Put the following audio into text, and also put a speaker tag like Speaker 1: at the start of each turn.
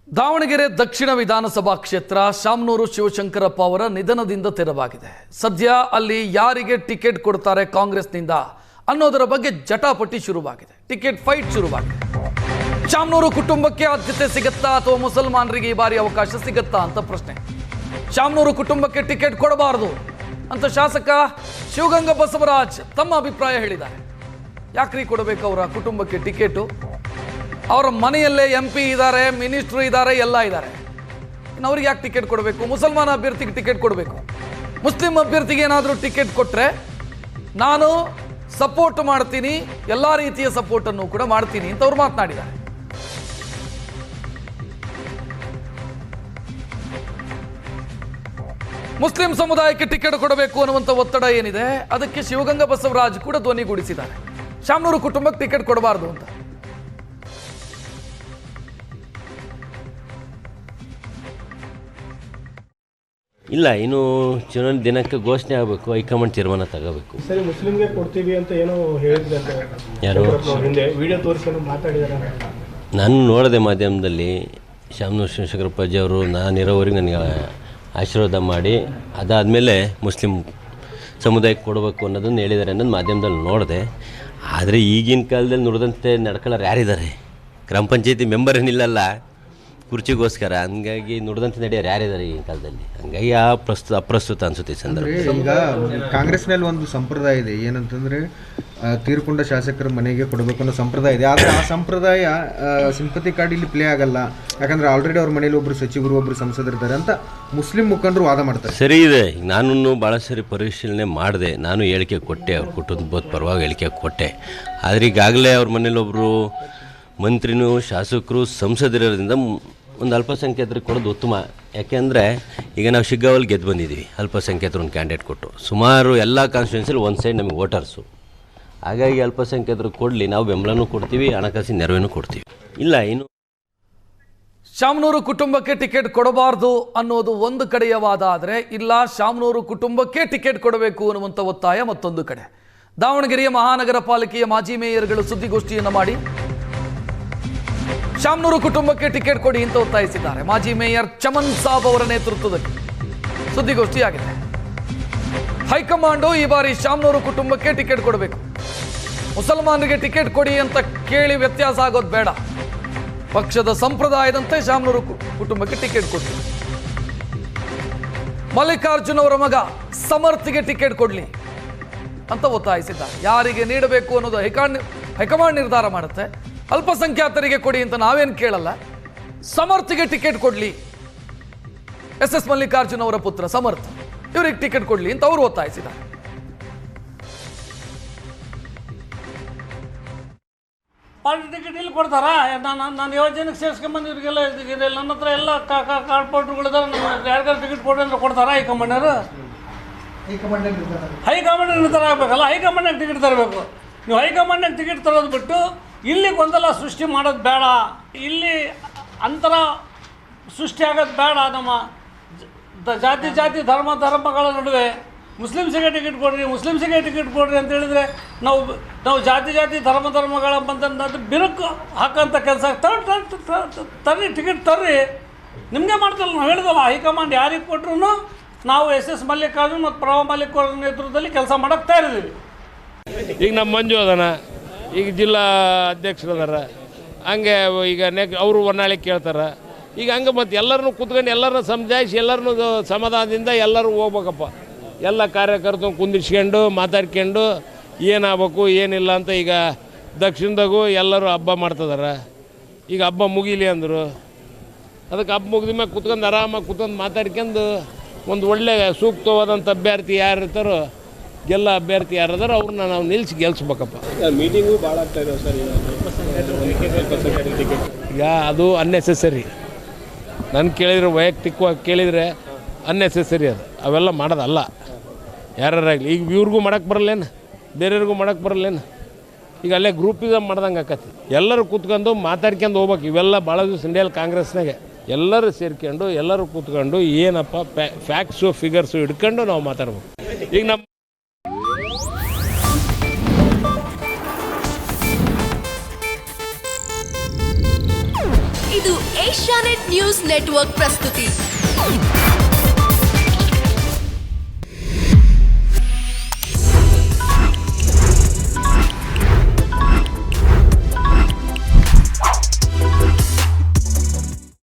Speaker 1: ದಾವಣಗೆರೆ ದಕ್ಷಿಣ ವಿಧಾನಸಭಾ ಕ್ಷೇತ್ರ ಶಾಮನೂರು ಶಿವಶಂಕರಪ್ಪ ಅವರ ನಿಧನದಿಂದ ತೆರವಾಗಿದೆ. ಸದ್ಯ ಅಲ್ಲಿ ಯಾರಿಗೆ ಟಿಕೆಟ್ ಕೊಡ್ತಾರೆ ಕಾಂಗ್ರೆಸ್ನಿಂದ ಅನ್ನೋದರ ಬಗ್ಗೆ ಜಟಾಪಟಿ ಶುರುವಾಗಿದೆ. ಟಿಕೆಟ್ ಫೈಟ್ ಶುರುವಾಗಿದೆ. ಶಾಮನೂರು ಕುಟುಂಬಕ್ಕೆ ಆದ್ಯತೆ ಸಿಗುತ್ತಾ ಅಥವಾ ಮುಸಲ್ಮಾನರಿಗೆ ಈ ಬಾರಿ ಅವಕಾಶ ಸಿಗುತ್ತಾ ಅಂತ ಪ್ರಶ್ನೆ. ಶಾಮನೂರು ಕುಟುಂಬಕ್ಕೆ ಟಿಕೆಟ್ ಕೊಡಬಾರದು ಅಂತ ಶಾಸಕ ಶಿವಗಂಗಾ ಬಸವರಾಜ್ ತಮ್ಮ ಅಭಿಪ್ರಾಯ ಹೇಳಿದ್ದಾರೆ. ಯಾಕ್ರಿ ಕೊಡಬೇಕು ಅವರ ಕುಟುಂಬಕ್ಕೆ ಟಿಕೆಟು? ಅವರ ಮನೆಯಲ್ಲೇ MP ಇದ್ದಾರೆ, ಮಿನಿಸ್ಟ್ರು ಇದ್ದಾರೆ, ಎಲ್ಲ ಇದ್ದಾರೆ. ಇನ್ನು ಅವ್ರಿಗೆ ಯಾಕೆ ಟಿಕೆಟ್ ಕೊಡಬೇಕು? ಮುಸಲ್ಮಾನ ಅಭ್ಯರ್ಥಿಗೆ ಟಿಕೆಟ್ ಕೊಡಬೇಕು. ಮುಸ್ಲಿಂ ಅಭ್ಯರ್ಥಿಗೆ ಏನಾದರೂ ಟಿಕೆಟ್ ಕೊಟ್ಟರೆ ನಾನು ಸಪೋರ್ಟ್ ಮಾಡ್ತೀನಿ, ಎಲ್ಲ ರೀತಿಯ ಸಪೋರ್ಟನ್ನು ಕೂಡ ಮಾಡ್ತೀನಿ ಅಂತ ಅವ್ರು ಮಾತನಾಡಿದ್ದಾರೆ. ಮುಸ್ಲಿಂ ಸಮುದಾಯಕ್ಕೆ ಟಿಕೆಟ್ ಕೊಡಬೇಕು ಅನ್ನುವಂಥ ಒತ್ತಡ ಏನಿದೆ ಅದಕ್ಕೆ ಶಿವಗಂಗಾ ಬಸವರಾಜ್ ಕೂಡ ಧ್ವನಿಗೂಡಿಸಿದ್ದಾರೆ. ಶಾಮನೂರು ಕುಟುಂಬಕ್ಕೆ ಟಿಕೆಟ್ ಕೊಡಬಾರ್ದು ಅಂತ.
Speaker 2: ಇಲ್ಲ, ಇನ್ನು ಚುನಾವಣೆ ದಿನಕ್ಕೆ ಘೋಷಣೆ ಆಗಬೇಕು, ಹೈಕಮಾಂಡ್ ತೀರ್ಮಾನ ತಗೋಬೇಕು.
Speaker 3: ಸರಿ, ಮುಸ್ಲಿಂಗೆ ಕೊಡ್ತೀವಿ ಅಂತ ಏನೋ ಹೇಳಿದ್ರೆ
Speaker 2: ಯಾರು
Speaker 3: ಹಿಂದೆ ವಿಡಿಯೋ ತೋರಿಸ್ಕೊಂಡು ಮಾತಾಡಿದ್ದಾರೆ.
Speaker 2: ನಾನು ನೋಡಿದೆ ಮಾಧ್ಯಮದಲ್ಲಿ, ಶಾಮನೂರು ಶಿವಶಂಕರಪ್ಪಾಜಿ ಅವರು ನಾನಿರೋವರೆಗೆ ನನಗೆ ಆಶೀರ್ವಾದ ಮಾಡಿ ಅದಾದಮೇಲೆ ಮುಸ್ಲಿಂ ಸಮುದಾಯಕ್ಕೆ ಕೊಡಬೇಕು ಅನ್ನೋದನ್ನು ಹೇಳಿದ್ದಾರೆ ಅನ್ನೋದು ಮಾಧ್ಯಮದಲ್ಲಿ ನೋಡಿದೆ. ಆದರೆ ಈಗಿನ ಕಾಲದಲ್ಲಿ ನುಡಿದಂತೆ ನಡ್ಕೊಳ್ಳೋರು ಯಾರಿದ್ದಾರೆ? ಗ್ರಾಮ ಪಂಚಾಯತಿ ಮೆಂಬರ್ ಏನಿಲ್ಲಲ್ಲ ಕುರ್ಚಿಗೋಸ್ಕರ, ಹಂಗಾಗಿ ನುಡಿದಂತೆ ನಡೆಯೋರು ಯಾರಿದ್ದಾರೆ ಈಗಿನ ಕಾಲದಲ್ಲಿ? ಹಂಗಾಗಿ ಅಪ್ರಸ್ತುತ ಅನಿಸುತ್ತೆ ಈ ಸಂದರ್ಭ.
Speaker 4: ಈಗ ಕಾಂಗ್ರೆಸ್ನಲ್ಲಿ ಒಂದು ಸಂಪ್ರದಾಯ ಇದೆ, ಏನಂತಂದರೆ ತೀರ್ಕೊಂಡ ಶಾಸಕರ ಮನೆಗೆ ಕೊಡಬೇಕು ಅನ್ನೋ ಸಂಪ್ರದಾಯ ಇದೆ. ಆದರೆ ಆ ಸಂಪ್ರದಾಯ ಸಿಂಪತಿ ಕಾರ್ಡ್ ಇಲ್ಲಿ ಪ್ಲೇ ಆಗಲ್ಲ. ಯಾಕಂದರೆ ಆಲ್ರೆಡಿ ಅವ್ರ ಮನೇಲಿ ಒಬ್ಬರು ಸಚಿವರು, ಒಬ್ಬರು ಸಂಸದರಿದ್ದಾರೆ ಅಂತ ಮುಸ್ಲಿಂ ಮುಖಂಡರು ವಾದ ಮಾಡ್ತಾರೆ.
Speaker 2: ಸರಿ ಇದೆ, ನಾನು ಭಾಳ ಸರಿ ಪರಿಶೀಲನೆ ಮಾಡಿದೆ, ನಾನು ಹೇಳಿಕೆ ಕೊಟ್ಟೆ, ಅವ್ರ ಕುಟುಂಬದ ಪರವಾಗಿ ಹೇಳಿಕೆ ಕೊಟ್ಟೆ. ಆದರೆ ಈಗಾಗಲೇ ಅವ್ರ ಮನೇಲಿ ಒಬ್ಬರು ಮಂತ್ರಿನೂ ಶಾಸಕರು ಸಂಸದರಿಂದ ಒಂದು ಅಲ್ಪಸಂಖ್ಯಾತರಿಗೆ ಕೊಡೋದು ಉತ್ತಮ. ಯಾಕೆಂದರೆ ಈಗ ನಾವು ಶಿಗ್ಗಾವಲ್ಲಿ ಗೆದ್ದು ಬಂದಿದ್ದೀವಿ, ಅಲ್ಪಸಂಖ್ಯಾತರು ಒಂದು ಕ್ಯಾಂಡಿಡೇಟ್ ಕೊಟ್ಟು. ಸುಮಾರು ಎಲ್ಲ ಕಾನ್ಸ್ಟಿಟ್ಯೂನ್ಸಿಲಿ ಒಂದು ಸೈಡ್ ನಮಗೆ ವೋಟರ್ಸು. ಹಾಗಾಗಿ ಅಲ್ಪಸಂಖ್ಯಾತರು ಕೊಡಲಿ, ನಾವು ಬೆಂಬಲನೂ ಕೊಡ್ತೀವಿ, ಹಣಕಾಸಿನ ನೆರವೇನೂ ಕೊಡ್ತೀವಿ. ಇಲ್ಲ, ಇನ್ನು
Speaker 1: ಶಾಮನೂರು ಕುಟುಂಬಕ್ಕೆ ಟಿಕೆಟ್ ಕೊಡಬಾರ್ದು ಅನ್ನೋದು ಒಂದು ಕಡೆಯ ವಾದ ಆದರೆ, ಇಲ್ಲ ಶಾಮನೂರು ಕುಟುಂಬಕ್ಕೆ ಟಿಕೆಟ್ ಕೊಡಬೇಕು ಅನ್ನುವಂಥ ಒತ್ತಾಯ ಮತ್ತೊಂದು ಕಡೆ. ದಾವಣಗೆರೆಯ ಮಹಾನಗರ ಪಾಲಿಕೆಯ ಮಾಜಿ ಮೇಯರ್ಗಳು ಸುದ್ದಿಗೋಷ್ಠಿಯನ್ನು ಮಾಡಿ ಶಾಮನೂರು ಕುಟುಂಬಕ್ಕೆ ಟಿಕೆಟ್ ಕೊಡಿ ಅಂತ ಒತ್ತಾಯಿಸಿದ್ದಾರೆ. ಮಾಜಿ ಮೇಯರ್ ಚಮನ್ ಸಾಬ್ ಅವರ ನೇತೃತ್ವದಲ್ಲಿ ಸುದ್ದಿಗೋಷ್ಠಿಯಾಗಿದೆ. ಹೈಕಮಾಂಡು ಈ ಬಾರಿ ಶಾಮನೂರು ಕುಟುಂಬಕ್ಕೆ ಟಿಕೆಟ್ ಕೊಡಬೇಕು, ಮುಸಲ್ಮಾನರಿಗೆ ಟಿಕೆಟ್ ಕೊಡಿ ಅಂತ ಕೇಳಿ ವ್ಯತ್ಯಾಸ ಆಗೋದು ಬೇಡ. ಪಕ್ಷದ ಸಂಪ್ರದಾಯದಂತೆ ಶಾಮನೂರು ಕುಟುಂಬಕ್ಕೆ ಟಿಕೆಟ್ ಕೊಡಿ. ಮಲ್ಲಿಕಾರ್ಜುನ್ ಅವರ ಮಗ ಸಮರ್ಥಿಗೆ ಟಿಕೆಟ್ ಕೊಡಲಿ ಅಂತ ಒತ್ತಾಯಿಸಿದ್ದಾರೆ. ಯಾರಿಗೆ ನೀಡಬೇಕು ಅನ್ನೋದು ಹೈಕಮಾಂಡ್ ನಿರ್ಧಾರ ಮಾಡುತ್ತೆ. ಅಲ್ಪಸಂಖ್ಯಾತರಿಗೆ ಕೊಡಿ ಅಂತ ನಾವೇನು ಕೇಳಲ್ಲ. ಸಮರ್ಥಿಗೆ ಟಿಕೆಟ್ ಕೊಡಲಿ, SS ಮಲ್ಲಿಕಾರ್ಜುನ್ ಅವರ ಪುತ್ರ ಸಮರ್ಥ, ಇವರಿಗೆ ಟಿಕೆಟ್ ಕೊಡಲಿ ಅಂತ ಅವರು ಒತ್ತಾಯಿಸಿದ್ದಾರೆ.
Speaker 5: ಪಾರ್ಟಿ ಟಿಕೆಟ್ ಇಲ್ಲಿ ಕೊಡ್ತಾರ? ನಾನು ಯೋಜನೆಗೆ ಸೇರಿಸ್ಕೊಂಬಂದು ಇವರಿಗೆಲ್ಲ ನನ್ನ ಹತ್ರ ಎಲ್ಲ ಕಾರ್ಪೊರೇಟ್ರುಗಳಿದ್ದಾರೆ. ಯಾರಿಗಾರು ಟಿಕೆಟ್ ಕೊಡ್ರಿ ಅಂದ್ರೆ ಕೊಡ್ತಾರ ಹೈಕಮಾಂಡರು? ಹೈಕಮಾಂಡ್ ನಿರ್ಧಾರ ಆಗಬೇಕಲ್ಲ, ಹೈಕಮಾಂಡ್ನಾಗ ಟಿಕೆಟ್ ತರಬೇಕು. ನೀವು ಹೈಕಮಾಂಡ್ನಾಗ ಟಿಕೆಟ್ ತರೋದು ಬಿಟ್ಟು ಇಲ್ಲಿ ಗೊಂದಲ ಸೃಷ್ಟಿ ಮಾಡೋದು ಬೇಡ, ಇಲ್ಲಿ ಅಂತರ ಸೃಷ್ಟಿ ಆಗೋದು ಬೇಡ. ನಮ್ಮ ಜಾತಿ ಧರ್ಮಗಳ ನಡುವೆ ಮುಸ್ಲಿಮ್ಸಿಗೆ ಟಿಕೆಟ್ ಕೊಡ್ರಿ, ಮುಸ್ಲಿಮ್ಸಿಗೆ ಟಿಕೆಟ್ ಕೊಡ್ರಿ ಅಂತ ಹೇಳಿದರೆ ನಾವು ಜಾತಿ ಧರ್ಮಗಳ ಬಂದು ಬಿರುಕು ಹಾಕೋಂಥ ಕೆಲಸ ತರ್ರಿ, ಟಿಕೆಟ್ ತರ್ರಿ. ನಿಮಗೆ ಮಾಡ್ತಲ್ಲ, ನಾವು ಹೇಳಿದಲ್ಲ, ಹೈಕಮಾಂಡ್ ಯಾರಿಗೆ ಕೊಟ್ಟರು ನಾವು SS ಮಲ್ಲಿಕಾರ್ಜುನ್ ಮತ್ತು ಪ್ರಭಾ ಮಲ್ಲಿಕಾರ್ಜುನ್ ನೇತೃತ್ವದಲ್ಲಿ ಕೆಲಸ ಮಾಡೋಕ್ಕೆ ತಯಾರಿದ್ದೀವಿ.
Speaker 6: ಈಗ ನಮ್ಮ ಮಂಜು ಅದನ, ಈಗ ಜಿಲ್ಲಾ ಅಧ್ಯಕ್ಷರು ಅದಾರ, ಹಂಗೆ ಈಗ ಅವರು ಹೊನ್ನಾಳಿ ಕೇಳ್ತಾರೆ. ಈಗ ಹಂಗೆ ಮತ್ತು ಎಲ್ಲರನ್ನೂ ಕೂತ್ಕೊಂಡು ಎಲ್ಲರನ್ನೂ ಸಮಜಾಯಿಸಿ ಎಲ್ಲರನ್ನೂ ಸಮಾಧಾನದಿಂದ ಎಲ್ಲರೂ ಹೋಗ್ಬೇಕಪ್ಪ. ಎಲ್ಲ ಕಾರ್ಯಕರ್ತರು ಕುಂದಿರ್ಸ್ಕೊಂಡು ಮಾತಾಡ್ಕೊಂಡು ಏನಾಗಬೇಕು ಏನಿಲ್ಲ ಅಂತ. ಈಗ ದಕ್ಷಿಣದಾಗೂ ಎಲ್ಲರೂ ಹಬ್ಬ ಮಾಡ್ತಿದಾರೆ. ಈಗ ಹಬ್ಬ ಮುಗೀಲಿ ಅಂದರು, ಅದಕ್ಕೆ ಹಬ್ಬ ಮುಗಿದ ಮ್ಯಾಗ ಕೂತ್ಕೊಂಡು ಆರಾಮಾಗಿ ಕೂತ್ಕೊಂಡು ಮಾತಾಡ್ಕೊಂಡು ಒಂದು ಒಳ್ಳೆಯ ಸೂಕ್ತವಾದಂಥ ಅಭ್ಯರ್ಥಿ ಯಾರು ಇರ್ತಾರೋ, ಎಲ್ಲ ಅಭ್ಯರ್ಥಿ ಯಾರದಾರೋ ಅವ್ರನ್ನ ನಾವು ನಿಲ್ಲಿಸಿ ಗೆಲ್ಸ್ಬೇಕಪ್ಪ.
Speaker 3: ಮೀಟಿಂಗು ಭಾಳ ಆಗ್ತಾ ಇದಾವೆ ಸರ್.
Speaker 6: ಈಗ ಅದು ಅನ್ನೆಸೆಸರಿ. ನಾನು ಕೇಳಿದರೆ ವೈಯಕ್ತಿಕವಾಗಿ ಕೇಳಿದರೆ ಅನ್ನೆಸೆಸರಿ ಅದು, ಅವೆಲ್ಲ ಮಾಡೋದಲ್ಲ ಯಾರಾಗಲಿ. ಈಗ ಇವ್ರಿಗೂ ಮಾಡೋಕ್ಕೆ ಬರಲ್ಲೇನು, ಬೇರೆಯವ್ರಿಗೂ ಮಾಡೋಕ್ಕೆ ಬರಲ್ಲೇನು? ಈಗ ಅಲ್ಲೇ ಗ್ರೂಪಿಗೆ ಮಾಡ್ದಂಗೆ ಆಕತಿ. ಎಲ್ಲರೂ ಕೂತ್ಕೊಂಡು ಮಾತಾಡ್ಕೊಂಡು ಹೋಗ್ಬೇಕು. ಇವೆಲ್ಲ ಭಾಳ ದಿವಸ ಇಂಡಿಯಲ್ ಕಾಂಗ್ರೆಸ್ನಾಗೆ ಎಲ್ಲರೂ ಸೇರ್ಕೊಂಡು ಎಲ್ಲರೂ ಕೂತ್ಕೊಂಡು ಏನಪ್ಪ ಫ್ಯಾಕ್ಟ್ಸು ಫಿಗರ್ಸು ಹಿಡ್ಕೊಂಡು ನಾವು ಮಾತಾಡ್ಬೇಕು. ಈಗ ನಮ್ಮ
Speaker 7: ಇದು ಏಷ್ಯಾನೆಟ್ ನ್ಯೂಸ್ ನೆಟ್ವರ್ಕ್ ಪ್ರಸ್ತುತಿ.